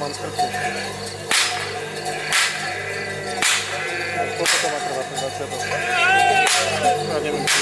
manskrotu. Koľko to má trvať ten začiatok? Ja neviem, či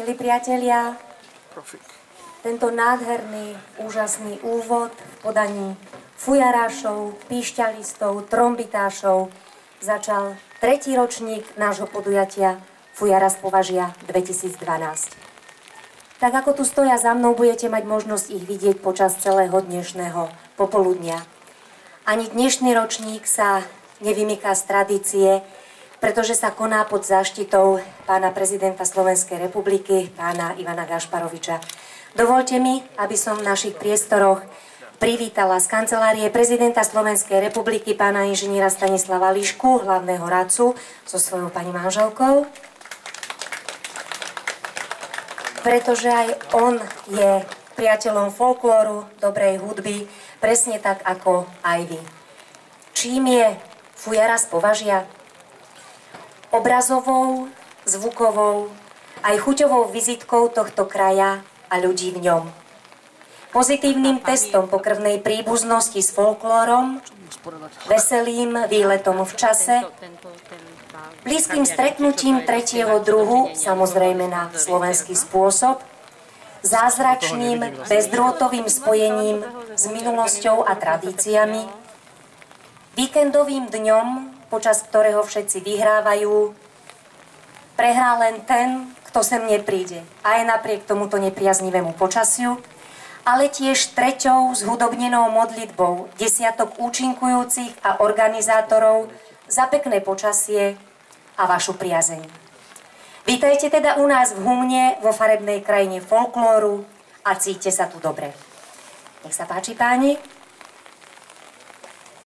Milí priatelia, tento nádherný, úžasný úvod v podaní fujarášov, píšťalistov, trombitášov začal 3. ročník nášho podujatia Fujara z Považia 2012. Tak ako tu stoja za mnou, budete mať možnosť ich vidieť počas celého dnešného popoludnia. Ani dnešný ročník sa nevymyká z tradície, pretože sa koná pod záštitou pána prezidenta Slovenskej republiky, pána Ivana Gašparoviča. Dovoľte mi, aby som v našich priestoroch privítala z kancelárie prezidenta Slovenskej republiky pána inžiniera Stanislava Lišku, hlavného radcu, so svojou pani manželkou. Pretože aj on je priateľom folklóru, dobrej hudby, presne tak ako aj vy. Čím je Fujara z Považia? Obrazovou, zvukovou, aj chuťovou vizitkou tohto kraja a ľudí v ňom. Pozitívnym testom pokrvnej príbuznosti s folklórom, veselým výletom v čase, blízkym stretnutím tretieho druhu, samozrejme na slovenský spôsob, zázračným, bezdrôtovým spojením s minulosťou a tradíciami, víkendovým dňom, počas ktorého všetci vyhrávajú, prehrá len ten, kto sem nepríde. Aj napriek tomuto nepriaznivému počasiu, ale tiež treťou zhudobnenou modlitbou desiatok účinkujúcich a organizátorov za pekné počasie a vašu priazeň. Vítajte teda u nás v Humne, vo farebnej krajine folklóru a cíťte sa tu dobre. Nech sa páči, páni.